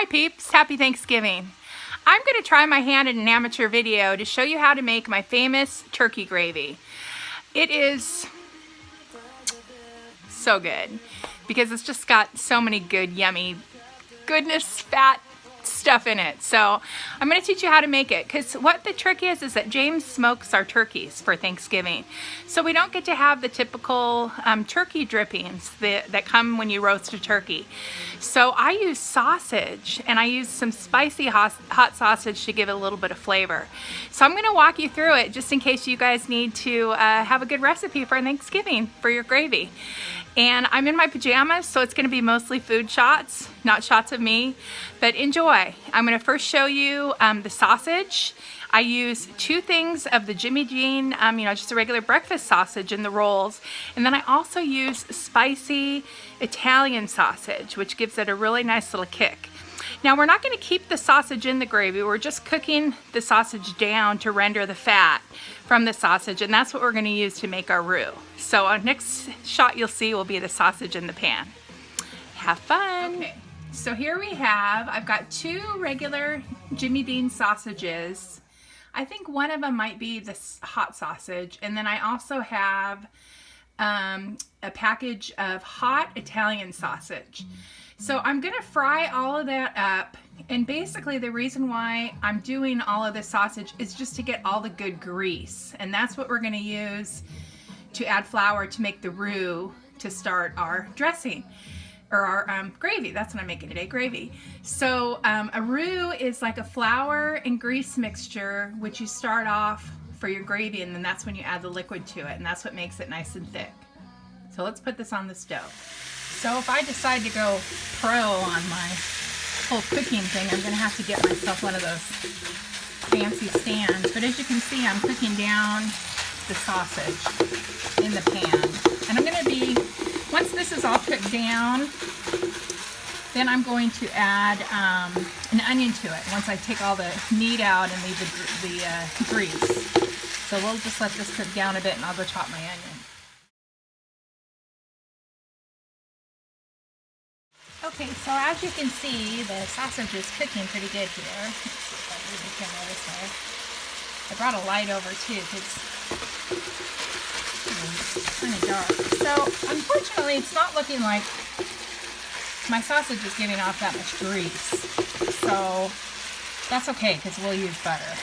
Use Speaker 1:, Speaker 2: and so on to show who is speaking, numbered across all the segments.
Speaker 1: Hi peeps, happy Thanksgiving. I'm going to try my hand in an amateur video to show you how to make my famous turkey gravy. It is so good because it's just got so many good, yummy, goodness, fat stuff in it. So I'm going to teach you how to make it, because what the trick is that James smokes our turkeys for Thanksgiving. So we don't get to have the typical turkey drippings that come when you roast a turkey. So I use sausage, and I use some spicy hot sausage to give it a little bit of flavor. So I'm going to walk you through it just in case you guys need to have a good recipe for Thanksgiving for your gravy. And I'm in my pajamas, so it's going to be mostly food shots, not shots of me, but enjoy. I'm going to first show you the sausage. I use 2 things of the Jimmy Dean, just a regular breakfast sausage in the rolls. And then I also use spicy Italian sausage, which gives it a really nice little kick. Now we're not going to keep the sausage in the gravy, we're just cooking the sausage down to render the fat from the sausage, and that's what we're going to use to make our roux. So our next shot you'll see will be the sausage in the pan. Have fun! Okay, so here we have, I've got 2 regular Jimmy Dean sausages. I think one of them might be the hot sausage, and then I also have a package of hot Italian sausage. So I'm going to fry all of that up, and basically the reason why I'm doing all of this sausage is just to get all the good grease, and that's what we're going to use to add flour to make the roux to start our dressing, or our gravy. That's what I'm making today, gravy. So a roux is like a flour and grease mixture which you start off for your gravy, and then that's when you add the liquid to it, and that's what makes it nice and thick. So let's put this on the stove. So if I decide to go pro on my whole cooking thing, I'm going to have to get myself one of those fancy stands. But as you can see, I'm cooking down the sausage in the pan. And I'm going to be, once this is all cooked down, then I'm going to add an onion to it once I take all the meat out and leave the grease. So we'll just let this cook down a bit, and I'll go chop my onion. Okay, so as you can see, the sausage is cooking pretty good here. Let's see if I move the camera this way. I brought a light over too, because it's kind of dark. So unfortunately, it's not looking like my sausage is giving off that much grease. So that's okay, because we'll use butter.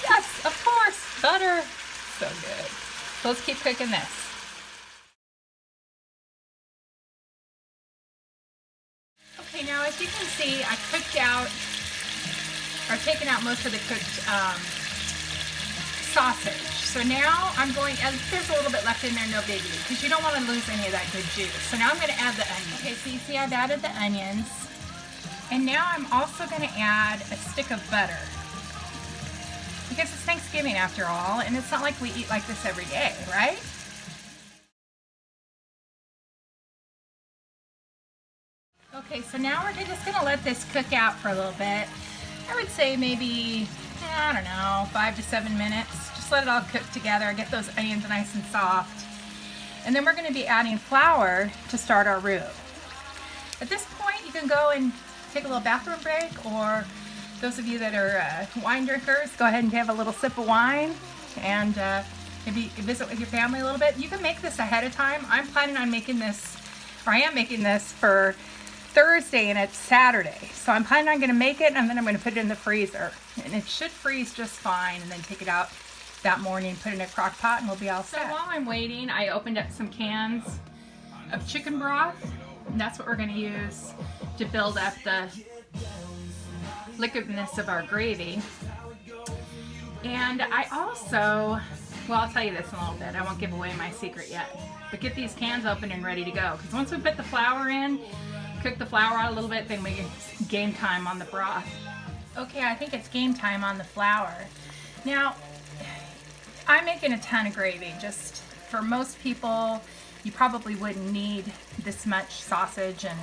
Speaker 1: Yes, of course, butter. So good. So let's keep cooking this. Okay, now as you can see, I cooked out, or taken out most of the cooked sausage. So now I'm going, and there's a little bit left in there, no biggie, because you don't want to lose any of that good juice. So now I'm going to add the onion. Okay, so you see I've added the onions. And now I'm also going to add a stick of butter. Because it's Thanksgiving after all, and it's not like we eat like this every day, right? Okay, so now we're just going to let this cook out for a little bit. I would say maybe, I don't know, 5 to 7 minutes. Just let it all cook together, get those onions nice and soft. And then we're going to be adding flour to start our roux. At this point, you can go and take a little bathroom break, or those of you that are wine drinkers, go ahead and have a little sip of wine and maybe visit with your family a little bit. You can make this ahead of time. I'm planning on making this, or I am making this for Thursday, and it's Saturday. So I'm planning on going to make it, and then I'm going to put it in the freezer. And it should freeze just fine, and then take it out that morning, put it in a crock pot, and we'll be all set. So while I'm waiting, I opened up some cans of chicken broth, and that's what we're going to use to build up the liquidness of our gravy. And I also, well, I'll tell you this in a little bit. I won't give away my secret yet. But get these cans open and ready to go, because once we put the flour in, cook the flour out a little bit, then we get game time on the broth. Okay, I think it's game time on the flour. Now, I'm making a ton of gravy. Just for most people, you probably wouldn't need this much sausage and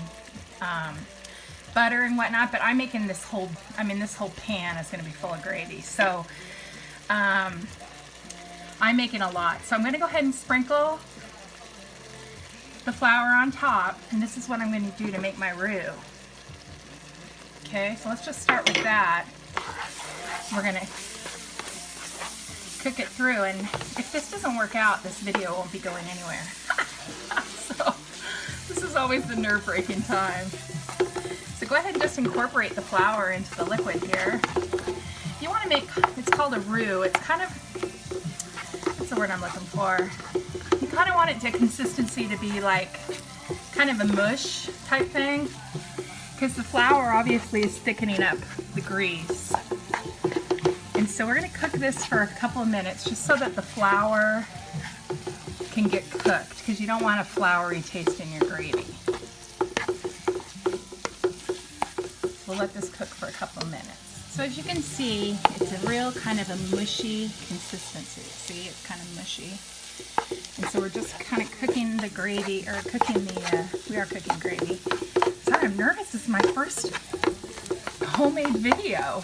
Speaker 1: butter and whatnot, but I'm making this whole, this whole pan is going to be full of gravy. So I'm making a lot. So I'm going to go ahead and sprinkle the flour on top, and this is what I'm going to do to make my roux. Okay, so let's just start with that. We're gonna cook it through, and if this doesn't work out, this video won't be going anywhere. So this is always the nerve-wracking time. So go ahead and just incorporate the flour into the liquid here. You want to make, it's called a roux. It's kind of, what's the word I'm looking for? You kind of want it to consistency to be like kind of a mush type thing, because the flour obviously is thickening up the grease. And so we're going to cook this for a couple of minutes just so that the flour can get cooked, because you don't want a floury taste in your gravy. We'll let this cook for a couple of minutes. So as you can see, it's a real kind of a mushy consistency. See, it's kind of mushy. And so we're just kind of cooking the gravy, or cooking the, we are cooking gravy. Sorry, I'm nervous. This is my first homemade video.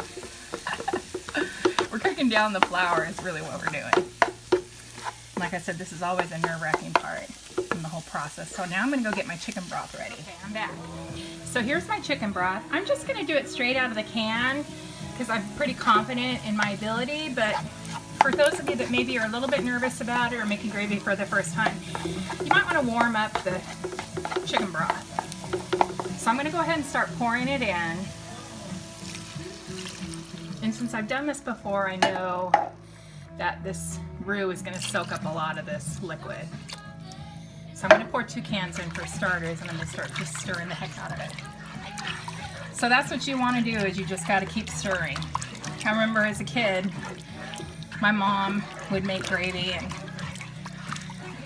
Speaker 1: We're cooking down the flour is really what we're doing. Like I said, this is always a nerve-wracking part in the whole process. So now I'm going to go get my chicken broth ready. Okay, I'm back. So here's my chicken broth. I'm just going to do it straight out of the can because I'm pretty confident in my ability, but for those of you that maybe are a little bit nervous about it or making gravy for the first time, you might want to warm up the chicken broth. So I'm going to go ahead and start pouring it in. And since I've done this before, I know that this roux is going to soak up a lot of this liquid. So I'm going to pour 2 cans in for starters, and I'm going to start just stirring the heck out of it. So that's what you want to do, is you just got to keep stirring. I remember as a kid, my mom would make gravy, and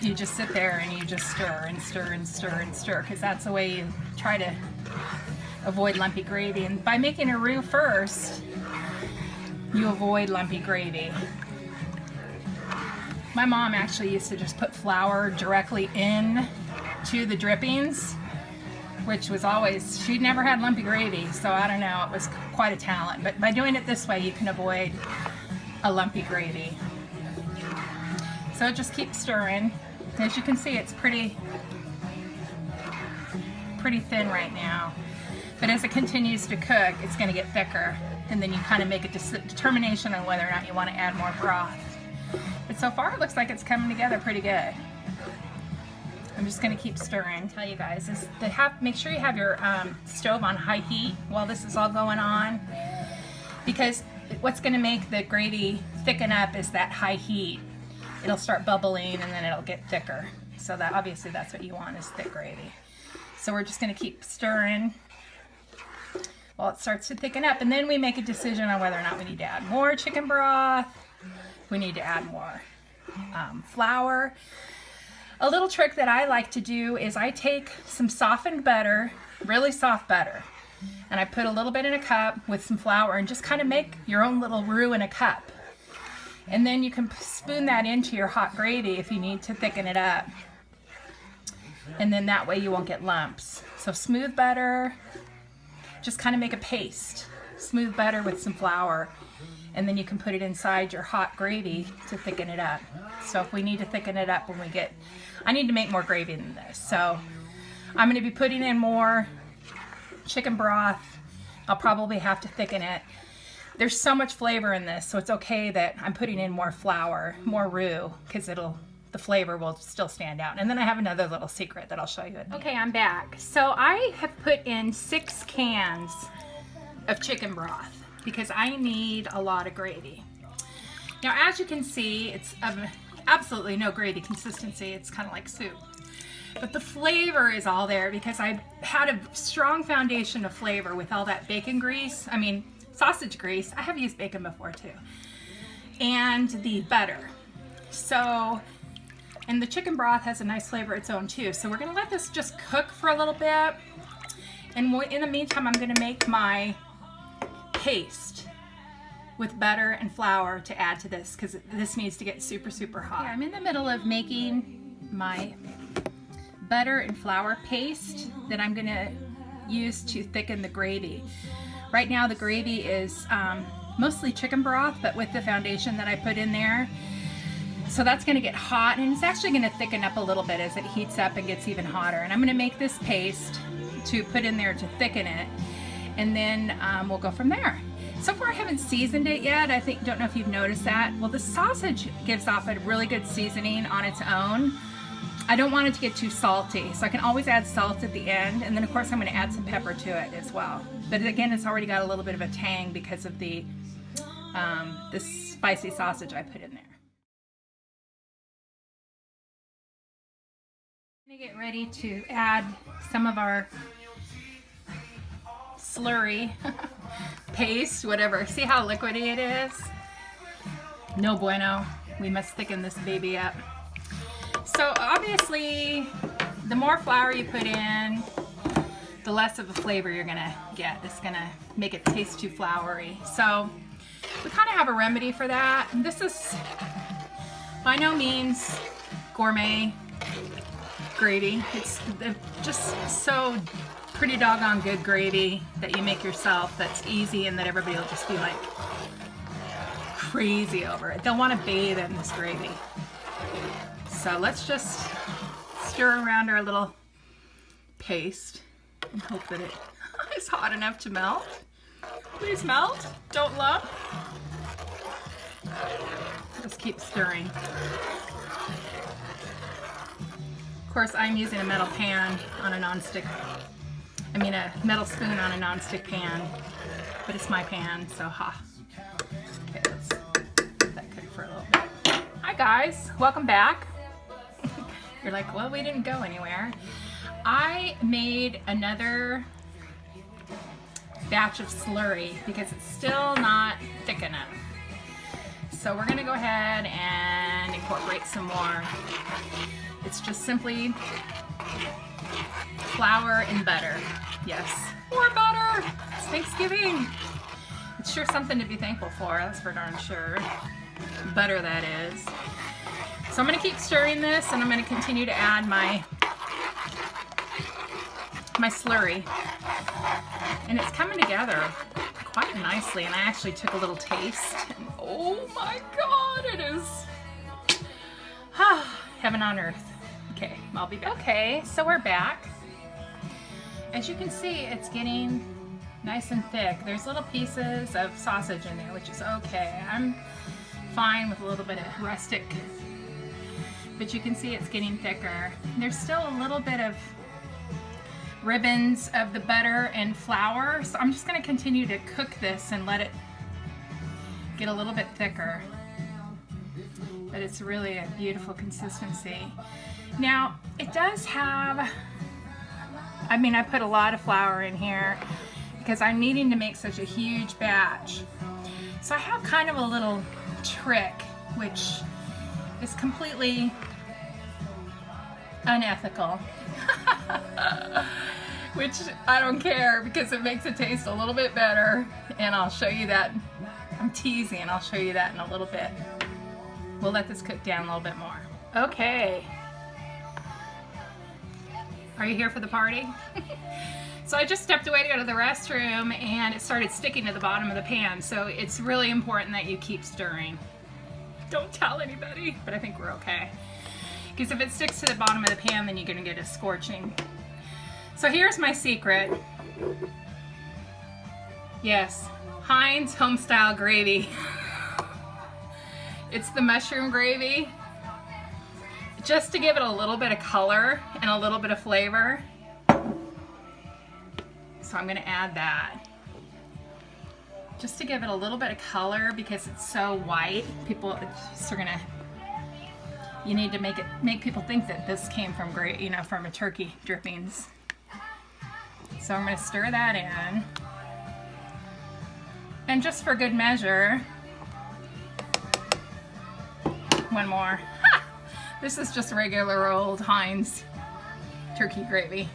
Speaker 1: you just sit there and you just stir and stir and stir and stir, because that's the way you try to avoid lumpy gravy. And by making a roux first, you avoid lumpy gravy. My mom actually used to just put flour directly in to the drippings, which was always, she'd never had lumpy gravy, so I don't know, it was quite a talent. But by doing it this way, you can avoid a lumpy gravy. So just keep stirring. As you can see, it's pretty thin right now. But as it continues to cook, it's going to get thicker, and then you kind of make a determination on whether or not you want to add more broth. But so far, it looks like it's coming together pretty good. I'm just going to keep stirring. Tell you guys is make sure you have your stove on high heat while this is all going on, because what's going to make the gravy thicken up is that high heat. It'll start bubbling and then it'll get thicker. So that obviously that's what you want, is thick gravy. So we're just going to keep stirring while it starts to thicken up, and then we make a decision on whether or not we need to add more chicken broth. We need to add more flour. A little trick that I like to do is I take some softened butter, really soft butter, and I put a little bit in a cup with some flour and just kind of make your own little roux in a cup. And then you can spoon that into your hot gravy if you need to thicken it up. And then that way you won't get lumps. So smooth butter, just kind of make a paste. Smooth butter with some flour, and then you can put it inside your hot gravy to thicken it up. So if we need to thicken it up when we get, I need to make more gravy than this. So I'm going to be putting in more chicken broth. I'll probably have to thicken it. There's so much flavor in this, so it's okay that I'm putting in more flour, more roux, because the flavor will still stand out. And then I have another little secret that I'll show you. Okay, I'm back. So I have put in 6 cans of chicken broth because I need a lot of gravy. Now, as you can see, it's of absolutely no gravy consistency. It's kind of like soup. But the flavor is all there because I had a strong foundation of flavor with all that bacon grease. I mean, sausage grease. I have used bacon before too. And the butter. So, and the chicken broth has a nice flavor of its own too. So we're gonna let this just cook for a little bit. And in the meantime, I'm gonna make my paste with butter and flour to add to this, because this needs to get super, super hot. I'm in the middle of making my butter and flour paste that I'm gonna use to thicken the gravy. Right now the gravy is mostly chicken broth, but with the foundation that I put in there. So that's gonna get hot, and it's actually gonna thicken up a little bit as it heats up and gets even hotter. And I'm gonna make this paste to put in there to thicken it. and then we'll go from there. So far I haven't seasoned it yet. Don't know if you've noticed that. Well, the sausage gives off a really good seasoning on its own. I don't want it to get too salty, so I can always add salt at the end, and then of course I'm going to add some pepper to it as well. But again, it's already got a little bit of a tang because of the spicy sausage I put in there. I'm going to get ready to add some of our slurry paste, whatever. See how liquidy it is? No bueno. We must thicken this baby up. So obviously, the more flour you put in, the less of a flavor you're gonna get. It's gonna make it taste too floury. So we kind of have a remedy for that. And this is by no means gourmet gravy. It's just so pretty doggone good gravy that you make yourself, that's easy, and that everybody will just be like crazy over it. They'll want to bathe in this gravy. So let's just stir around our little paste and hope that it is hot enough to melt. Please melt, don't lump. Just keep stirring. Of course, I'm using a metal pan on a nonstick. I mean a metal spoon on a nonstick pan, but it's my pan, so ha. Okay, let's let that cook for a little bit. Hi guys, welcome back. You're like, well, we didn't go anywhere. I made another batch of slurry because it's still not thick enough. So we're gonna go ahead and incorporate some more. It's just simply flour and butter. Yes, more butter. It's Thanksgiving. It's sure something to be thankful for, that's for darn sure. Butter, that is. So I'm going to keep stirring this, and I'm going to continue to add my slurry. And it's coming together quite nicely, and I actually took a little taste. And oh my God, it is heaven on earth. Okay, I'll be back. Okay, so we're back. As you can see, it's getting nice and thick. There's little pieces of sausage in there, which is okay. I'm fine with a little bit of rustic, but you can see it's getting thicker. There's still a little bit of ribbons of the butter and flour, so I'm just going to continue to cook this and let it get a little bit thicker. But it's really a beautiful consistency. Now, it does have, I put a lot of flour in here because I'm needing to make such a huge batch. So I have kind of a little trick, which is completely unethical. Which I don't care because it makes it taste a little bit better, and I'll show you that. I'm teasing, I'll show you that in a little bit. We'll let this cook down a little bit more. Okay. Are you here for the party? So I just stepped away to go to the restroom and it started sticking to the bottom of the pan, so it's really important that you keep stirring. Don't tell anybody, but I think we're okay. Because if it sticks to the bottom of the pan, then you're gonna get a scorching. So here's my secret. Yes, Heinz Homestyle gravy. It's the mushroom gravy. Just to give it a little bit of color and a little bit of flavor. So I'm gonna add that. Just to give it a little bit of color because it's so white. People are gonna, you need to make people think that this came from from a turkey drippings. So I'm gonna stir that in. And just for good measure, one more. Ha! This is just regular old Heinz turkey gravy.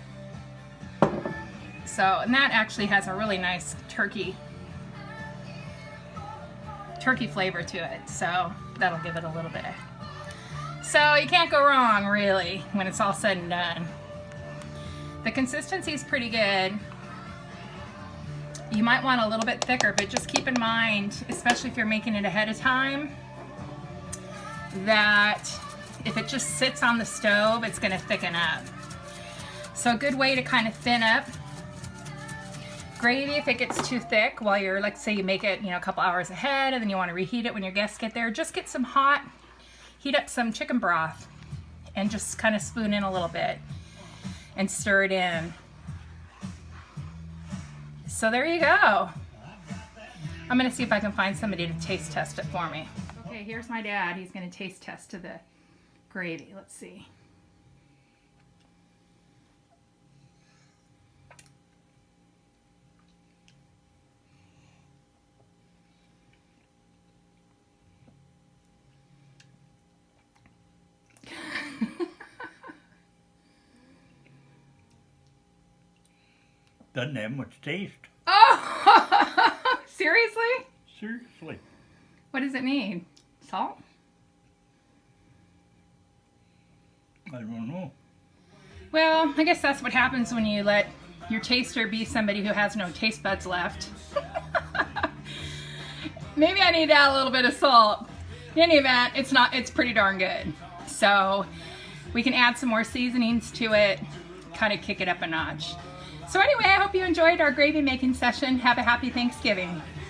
Speaker 1: So, and that actually has a really nice turkey flavor to it. So that'll give it a little bit of. So you can't go wrong really when it's all said and done. The consistency is pretty good. You might want a little bit thicker, but just keep in mind, especially if you're making it ahead of time, that if it just sits on the stove, it's going to thicken up. So a good way to kind of thin up gravy if it gets too thick while you're, like, say you make it, you know, a couple hours ahead and then you want to reheat it when your guests get there. Just get some hot, heat up some chicken broth and just kind of spoon in a little bit and stir it in. So there you go. I'm gonna see if I can find somebody to taste test it for me. Okay, here's my dad. He's gonna taste test to the gravy. Let's see.
Speaker 2: Doesn't have much taste.
Speaker 1: Oh, seriously?
Speaker 2: Seriously.
Speaker 1: What does it need? Salt?
Speaker 2: I don't know.
Speaker 1: Well, I guess that's what happens when you let your taster be somebody who has no taste buds left. Maybe I need to add a little bit of salt. In any event, it's pretty darn good. So we can add some more seasonings to it, kind of kick it up a notch. So anyway, I hope you enjoyed our gravy making session. Have a happy Thanksgiving.